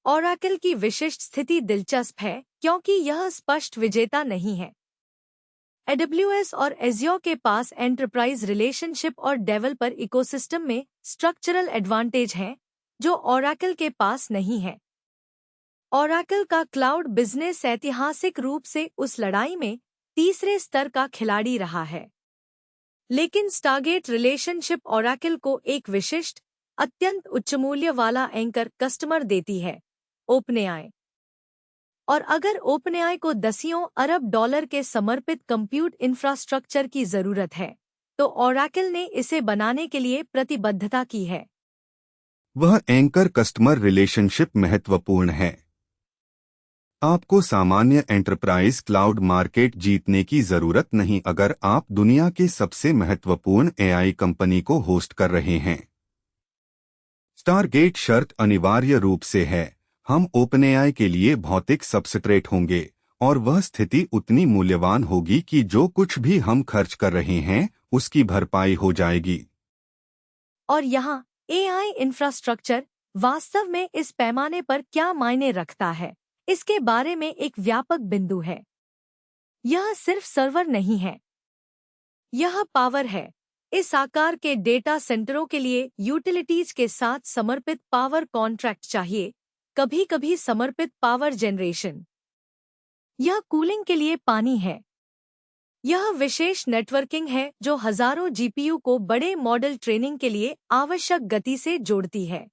ओरेकल की विशिष्ट स्थिति दिलचस्प है क्योंकि यह स्पष्ट विजेता नहीं है। AWS और Azure के पास एंटरप्राइज रिलेशनशिप और डेवलपर इकोसिस्टम में स्ट्रक्चरल एडवांटेज हैं जो ओरेकल के पास नहीं है। ओरेकल का क्लाउड बिजनेस ऐतिहासिक रूप से उस लड़ाई में तीसरे स्तर का खिलाड़ी रहा है। लेकिन स्टारगेट रिलेशनशिप ओरेकल को एक विशिष्ट, अत्यंत उच्च मूल्य वाला एंकर कस्टमर देती है, ओपनएआई। और अगर ओपनएआई को दसियों अरब डॉलर के समर्पित कंप्यूट इंफ्रास्ट्रक्चर की जरूरत है, तो ओरेकल ने इसे बनाने के लिए प्रतिबद्धता की है। वह एंकर कस्टमर रिलेशनशिप महत्वपूर्ण है। आपको सामान्य एंटरप्राइज क्लाउड मार्केट जीतने की जरूरत नहीं अगर आप दुनिया के सबसे महत्वपूर्ण एआई कंपनी को होस्ट कर रहे हैं। स्टारगेट शर्त अनिवार्य रूप से है, हम ओपनएआई के लिए भौतिक सबस्ट्रेट होंगे और वह स्थिति उतनी मूल्यवान होगी कि जो कुछ भी हम खर्च कर रहे हैं उसकी भरपाई हो जाएगी। और यहाँ एआई इंफ्रास्ट्रक्चर वास्तव में इस पैमाने पर क्या मायने रखता है, इसके बारे में एक व्यापक बिंदु है। यह सिर्फ सर्वर नहीं है, यह पावर है। इस आकार के डेटा सेंटरों के लिए यूटिलिटीज के साथ समर्पित पावर कॉन्ट्रैक्ट चाहिए, कभी-कभी समर्पित पावर जनरेशन। यह कूलिंग के लिए पानी है। यह विशेष नेटवर्किंग है जो हजारों जीपीयू को बड़े मॉडल ट्रेनिंग के लिए आवश्यक गति से जोड़ती है।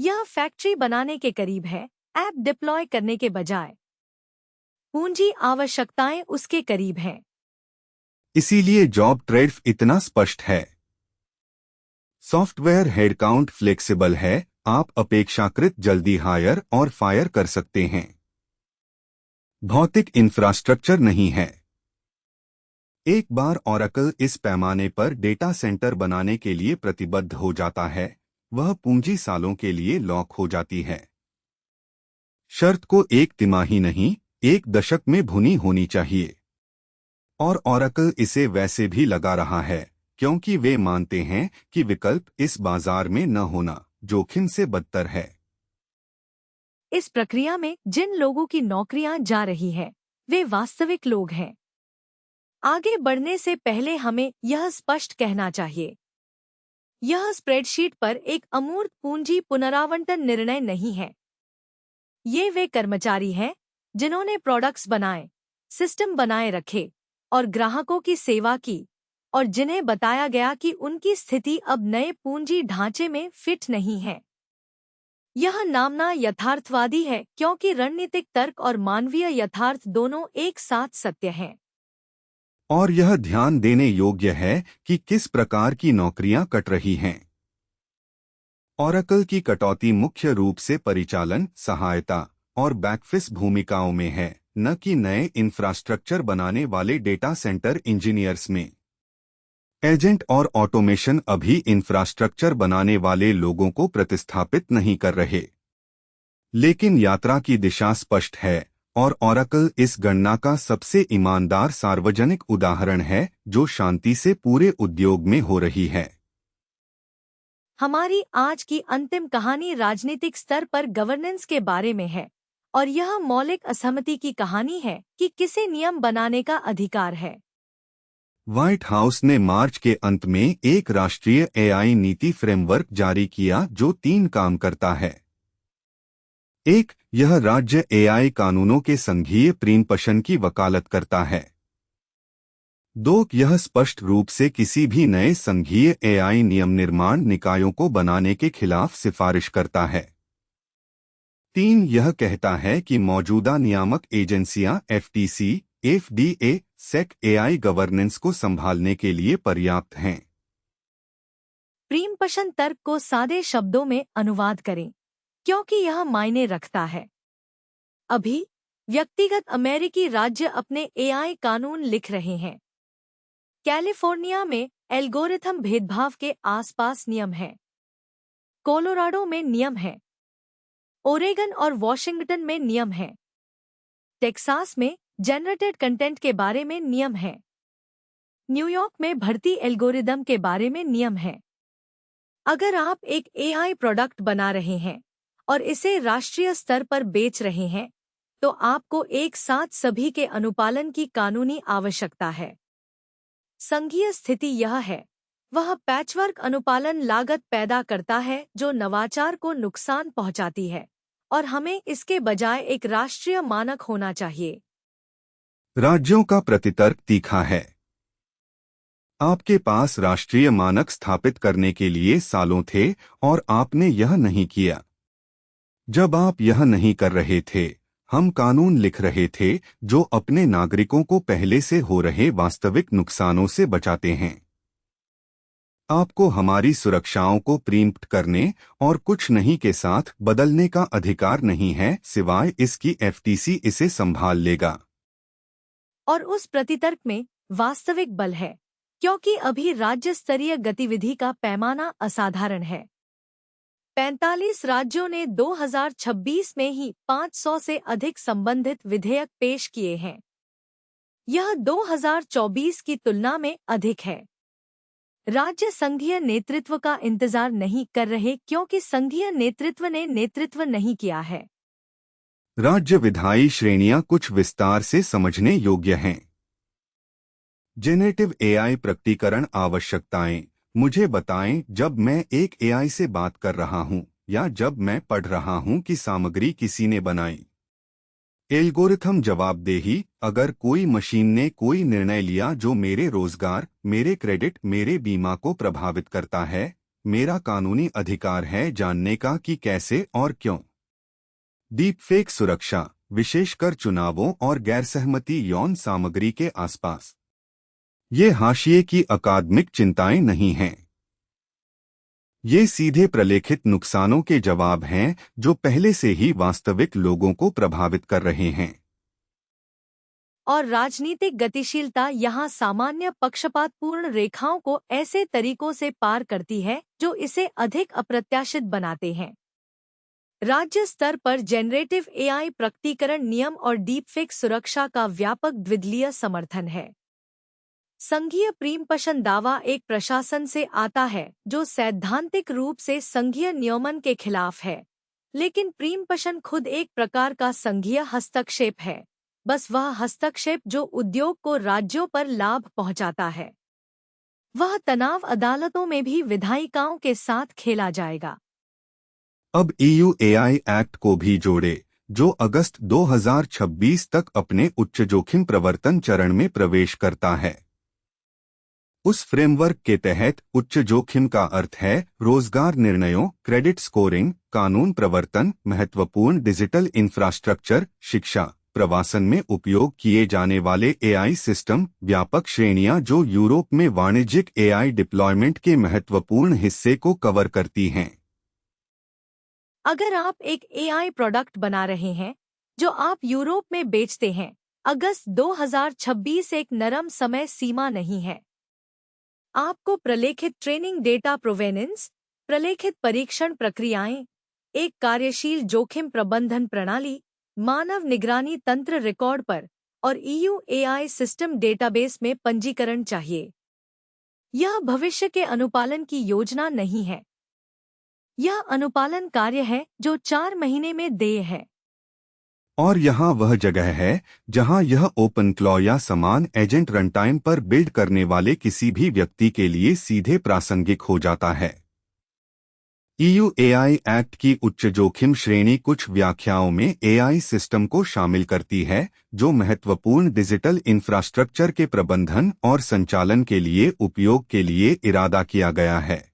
यह फैक्ट्री बनाने के करीब है, ऐप डिप्लॉय करने के बजाय। पूंजी आवश्यकताएं उसके करीब हैं। इसीलिए जॉब ट्रेड इतना स्पष्ट है। सॉफ्टवेयर हेडकाउंट फ्लेक्सिबल है, आप अपेक्षाकृत जल्दी हायर और फायर कर सकते हैं। भौतिक इंफ्रास्ट्रक्चर नहीं है। एक बार ओरेकल इस पैमाने पर डेटा सेंटर बनाने के लिए प्रतिबद्ध हो जाता है, वह पूंजी सालों के लिए लॉक हो जाती है। शर्त को एक तिमाही नहीं, एक दशक में भुनी होनी चाहिए। और ओरेकल इसे वैसे भी लगा रहा है क्योंकि वे मानते हैं कि विकल्प इस बाजार में न होना जोखिम से बदतर है। इस प्रक्रिया में जिन लोगों की नौकरियां जा रही हैं, वे वास्तविक लोग हैं। आगे बढ़ने से पहले हमें यह स्पष्ट कहना चाहिए, यह स्प्रेडशीट पर एक अमूर्त पूंजी पुनरावंटन निर्णय नहीं है। ये वे कर्मचारी हैं जिन्होंने प्रोडक्ट्स बनाए, सिस्टम बनाए रखे और ग्राहकों की सेवा की, और जिन्हें बताया गया कि उनकी स्थिति अब नए पूंजी ढांचे में फिट नहीं है। यह नामना यथार्थवादी है क्योंकि रणनीतिक तर्क और मानवीय यथार्थ दोनों एक साथ सत्य हैं। और यह ध्यान देने योग्य है कि किस प्रकार की नौकरियां कट रही हैं। ओरेकल की कटौती मुख्य रूप से परिचालन, सहायता और बैकफिस भूमिकाओं में है, न कि नए इंफ्रास्ट्रक्चर बनाने वाले डेटा सेंटर इंजीनियर्स में। एजेंट और ऑटोमेशन अभी इंफ्रास्ट्रक्चर बनाने वाले लोगों को प्रतिस्थापित नहीं कर रहे। लेकिन यात्रा की दिशा स्पष्ट है और ओरेकल इस गणना का सबसे ईमानदार सार्वजनिक उदाहरण है जो शांति से पूरे उद्योग में हो रही है। हमारी आज की अंतिम कहानी राजनीतिक स्तर पर गवर्नेंस के बारे में है, और यह मौलिक असहमति की कहानी है कि किसे नियम बनाने का अधिकार है। व्हाइट हाउस ने मार्च के अंत में एक राष्ट्रीय एआई नीति फ्रेमवर्क जारी किया जो 3 काम करता है। 1. यह राज्य एआई कानूनों के संघीय प्रीनपशन की वकालत करता है। 2. यह स्पष्ट रूप से किसी भी नए संघीय एआई नियम निर्माण निकायों को बनाने के खिलाफ सिफारिश करता है। 3. यह कहता है कि मौजूदा नियामक एजेंसियां FTC, FDA, सेक एआई गवर्नेंस को संभालने के लिए पर्याप्त हैं। प्रीमपशन तर्क को सादे शब्दों में अनुवाद करें, क्योंकि यह मायने रखता है। अभी व्यक्तिगत अमेरिकी राज्य अपने एआई कानून लिख रहे हैं। कैलिफोर्निया में एल्गोरिथम भेदभाव के आसपास नियम हैं। कोलोराडो में नियम हैं। ओरेगन और वॉशिंगटन में नियम हैं। टेक्सास में जनरेटेड कंटेंट के बारे में नियम हैं। न्यूयॉर्क में भर्ती एल्गोरिदम के बारे में नियम हैं। अगर आप एक एआई प्रोडक्ट बना रहे हैं और इसे राष्ट्रीय स्तर पर बेच रहे हैं, तो आपको एक साथ सभी के अनुपालन की कानूनी आवश्यकता है। संघीय स्थिति यह है, वह पैचवर्क अनुपालन लागत पैदा करता है जो नवाचार को नुकसान पहुंचाती है, और हमें इसके बजाय एक राष्ट्रीय मानक होना चाहिए। राज्यों का प्रतितर्क तीखा है। आपके पास राष्ट्रीय मानक स्थापित करने के लिए सालों थे और आपने यह नहीं किया। जब आप यह नहीं कर रहे थे, हम कानून लिख रहे थे जो अपने नागरिकों को पहले से हो रहे वास्तविक नुकसानों से बचाते हैं। आपको हमारी सुरक्षाओं को प्रीम्प्ट करने और कुछ नहीं के साथ बदलने का अधिकार नहीं है, सिवाय इसकी एफटीसी इसे संभाल लेगा। और उस प्रतितर्क में वास्तविक बल है, क्योंकि अभी राज्य स्तरीय गतिविधि का पैमाना असाधारण है। 45 राज्यों ने 2026 में ही 500 से अधिक संबंधित विधेयक पेश किए हैं। यह 2024 की तुलना में अधिक है। राज्य संघीय नेतृत्व का इंतजार नहीं कर रहे, क्योंकि संघीय नेतृत्व ने नेतृत्व नहीं किया है। राज्य विधायी श्रेणियां कुछ विस्तार से समझने योग्य हैं। जेनेरेटिव एआई प्रकटीकरण आवश्यकताएं। मुझे बताएं जब मैं एक एआई से बात कर रहा हूं या जब मैं पढ़ रहा हूं कि सामग्री किसी ने बनाई। एल्गोरिथम जवाबदेही। अगर कोई मशीन ने कोई निर्णय लिया जो मेरे रोजगार, मेरे क्रेडिट, मेरे बीमा को प्रभावित करता है, मेरा कानूनी अधिकार है जानने का कि कैसे और क्यों। डीपफेक सुरक्षा, विशेषकर चुनावों और गैरसहमति यौन सामग्री के आसपास। ये हाशिए की अकादमिक चिंताएं नहीं हैं। ये सीधे प्रलेखित नुकसानों के जवाब हैं जो पहले से ही वास्तविक लोगों को प्रभावित कर रहे हैं। और राजनीतिक गतिशीलता यहाँ सामान्य पक्षपातपूर्ण रेखाओं को ऐसे तरीकों से पार करती है जो इसे अधिक अप्रत्याशित बनाते हैं। राज्य स्तर पर जेनरेटिव एआई प्रकटीकरण नियम और डीपफेक सुरक्षा का व्यापक द्विदलीय समर्थन है। संघीय प्रीमपशन दावा एक प्रशासन से आता है जो सैद्धांतिक रूप से संघीय नियमन के खिलाफ है, लेकिन प्रीमपशन खुद एक प्रकार का संघीय हस्तक्षेप है, बस वह हस्तक्षेप जो उद्योग को राज्यों पर लाभ पहुंचाता है। वह तनाव अदालतों में भी विधायिकाओं के साथ खेला जाएगा। अब ईयू एआई एक्ट को भी जोड़े, जो अगस्त 2026 तक अपने उच्च जोखिम प्रवर्तन चरण में प्रवेश करता है। उस फ्रेमवर्क के तहत उच्च जोखिम का अर्थ है रोजगार निर्णयों, क्रेडिट स्कोरिंग, कानून प्रवर्तन, महत्वपूर्ण डिजिटल इंफ्रास्ट्रक्चर, शिक्षा, प्रवासन में उपयोग किए जाने वाले एआई सिस्टम, व्यापक श्रेणियां जो यूरोप में वाणिज्यिक एआई डिप्लॉयमेंट के महत्वपूर्ण हिस्से को कवर करती हैं। अगर आप एक एआई प्रोडक्ट बना रहे हैं जो आप यूरोप में बेचते हैं, अगस्त 2026 एक नरम समय सीमा नहीं है। आपको प्रलेखित ट्रेनिंग डेटा प्रोवेनेंस, प्रलेखित परीक्षण प्रक्रियाएं, एक कार्यशील जोखिम प्रबंधन प्रणाली, मानव निगरानी तंत्र रिकॉर्ड पर और ईयू एआई सिस्टम डेटाबेस में पंजीकरण चाहिए। यह भविष्य के अनुपालन की योजना नहीं है। यह अनुपालन कार्य है जो 4 महीने में देय है। और यहाँ वह जगह है जहाँ यह ओपन क्लॉ या समान एजेंट रनटाइम पर बिल्ड करने वाले किसी भी व्यक्ति के लिए सीधे प्रासंगिक हो जाता है। ईयू एआई एक्ट की उच्च जोखिम श्रेणी कुछ व्याख्याओं में एआई सिस्टम को शामिल करती है जो महत्वपूर्ण डिजिटल इंफ्रास्ट्रक्चर के प्रबंधन और संचालन के लिए उपयोग के लिए इरादा किया गया है।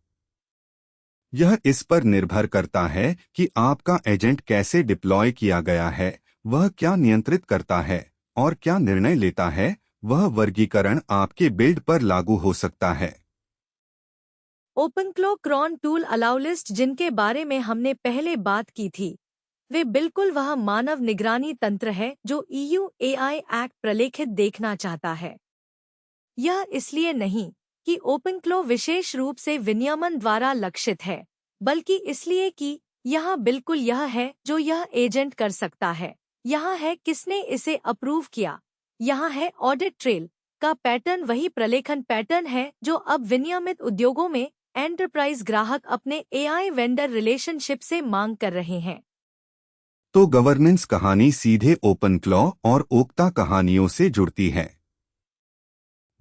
यह इस पर निर्भर करता है कि आपका एजेंट कैसे डिप्लॉय किया गया है, वह क्या नियंत्रित करता है और क्या निर्णय लेता है, वह वर्गीकरण आपके बिल्ड पर लागू हो सकता है। ओपनक्लो क्रॉन टूल अलाउ लिस्ट जिनके बारे में हमने पहले बात की थी, वे बिल्कुल वह मानव निगरानी तंत्र है जो EU AI एक्ट प्रलेखित देखना चाहता है। यह इसलिए नहीं कि ओपनक्लो विशेष रूप से विनियमन द्वारा लक्षित है, बल्कि इसलिए कि यहाँ बिल्कुल यह है जो यह एजेंट कर सकता है। यहाँ है किसने इसे अप्रूव किया। यहाँ है ऑडिट ट्रेल का पैटर्न वही प्रलेखन पैटर्न है जो अब विनियमित उद्योगों में एंटरप्राइज ग्राहक अपने AI वेंडर रिलेशनशिप से मांग कर रहे हैं। तो गवर्नेंस कहानी सीधे ओपनक्लॉ और ओक्ता कहानियों से जुड़ती है।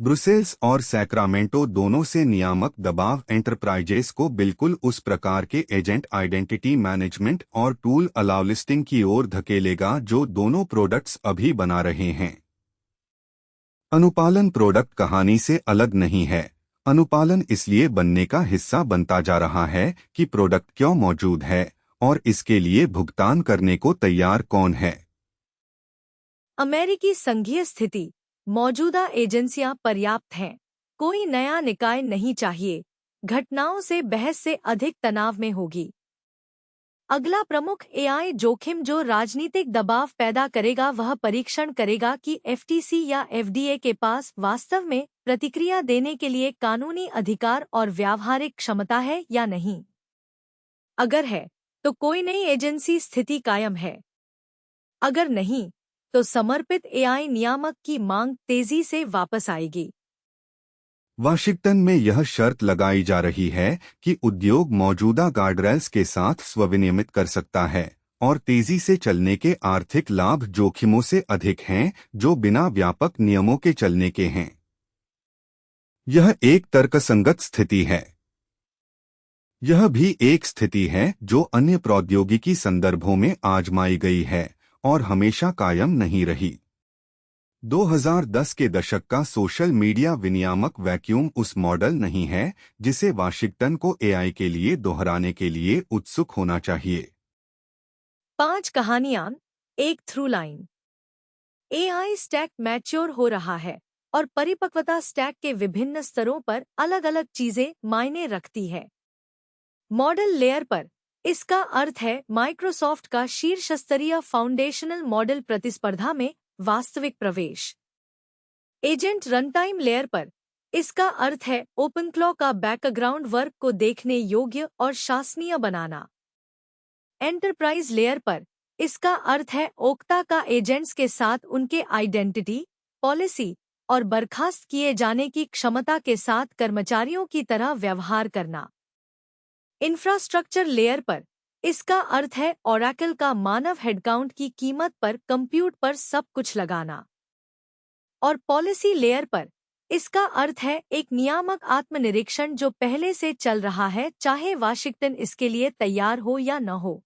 ब्रुसेल्स और सैक्रामेंटो दोनों से नियामक दबाव एंटरप्राइजेस को बिल्कुल उस प्रकार के एजेंट आइडेंटिटी मैनेजमेंट और टूल अलाउ लिस्टिंग की ओर धकेलेगा जो दोनों प्रोडक्ट्स अभी बना रहे हैं। अनुपालन प्रोडक्ट कहानी से अलग नहीं है। अनुपालन इसलिए बनने का हिस्सा बनता जा रहा है कि प्रोडक्ट क्यों मौजूद है और इसके लिए भुगतान करने को तैयार कौन है। अमेरिकी संघीय स्थिति, मौजूदा एजेंसियां पर्याप्त हैं। कोई नया निकाय नहीं चाहिए। घटनाओं से बहस से अधिक तनाव में होगी। अगला प्रमुख AI जोखिम जो राजनीतिक दबाव पैदा करेगा वह परीक्षण करेगा कि FTC या FDA के पास वास्तव में प्रतिक्रिया देने के लिए कानूनी अधिकार और व्यावहारिक क्षमता है या नहीं। अगर है तो कोई नई एजेंसी स्थिति कायम है। अगर नहीं तो समर्पित AI नियामक की मांग तेजी से वापस आएगी। वाशिंगटन में यह शर्त लगाई जा रही है कि उद्योग मौजूदा गार्डरेल्स के साथ स्वविनियमित कर सकता है और तेजी से चलने के आर्थिक लाभ जोखिमों से अधिक हैं जो बिना व्यापक नियमों के चलने के हैं। यह एक तर्कसंगत स्थिति है। यह भी एक स्थिति है जो अन्य प्रौद्योगिकी संदर्भों में आजमाई गई है और हमेशा कायम नहीं रही। 2010 के दशक का सोशल मीडिया विनियामक वैक्यूम उस मॉडल नहीं है जिसे वाशिंगटन को AI के लिए दोहराने के लिए उत्सुक होना चाहिए। 5 कहानियां, एक through line. AI stack mature हो रहा है और परिपक्वता स्टैक के विभिन्न स्तरों पर अलग-अलग चीजें मायने रखती है। मॉडल लेयर पर इसका अर्थ है माइक्रोसॉफ्ट का शीर्षस्तरीय फाउंडेशनल मॉडल प्रतिस्पर्धा में वास्तविक प्रवेश। एजेंट रनटाइम लेयर पर इसका अर्थ है ओपनक्लॉ का बैकग्राउंड वर्क को देखने योग्य और शासनीय बनाना। एंटरप्राइज लेयर पर इसका अर्थ है ओक्ता का एजेंट्स के साथ उनके आइडेंटिटी, पॉलिसी और बर्खास्त किए जाने की क्षमता के साथ कर्मचारियों की तरह व्यवहार करना। इंफ्रास्ट्रक्चर लेयर पर इसका अर्थ है ओरेकल का मानव हेडकाउंट की कीमत पर कंप्यूट पर सब कुछ लगाना। और पॉलिसी लेयर पर इसका अर्थ है एक नियामक आत्मनिरीक्षण जो पहले से चल रहा है चाहे वाशिंगटन इसके लिए तैयार हो या न हो।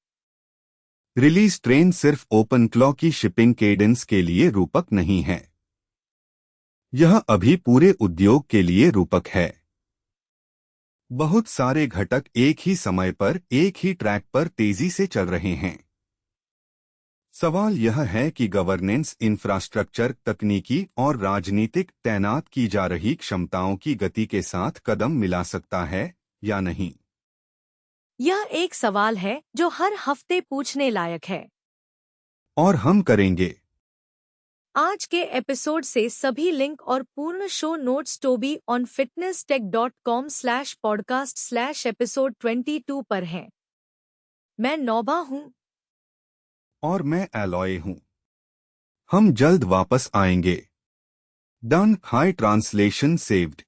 रिलीज ट्रेन सिर्फ ओपनक्लॉ की शिपिंग केडेंस के लिए रूपक नहीं है। यह अभी पूरे उद्योग के लिए रूपक है। बहुत सारे घटक एक ही समय पर एक ही ट्रैक पर तेजी से चल रहे हैं। सवाल यह है कि गवर्नेंस, इंफ्रास्ट्रक्चर, तकनीकी और राजनीतिक तैनात की जा रही क्षमताओं की गति के साथ कदम मिला सकता है या नहीं। यह एक सवाल है जो हर हफ्ते पूछने लायक है। और हम करेंगे। आज के एपिसोड से सभी लिंक और पूर्ण शो नोट्स tobyonfitnesstech.com/podcast/episode 22 पर हैं। मैं नौबा हूँ। और मैं एलॉय हूँ। हम जल्द वापस आएंगे। डन। High translation saved.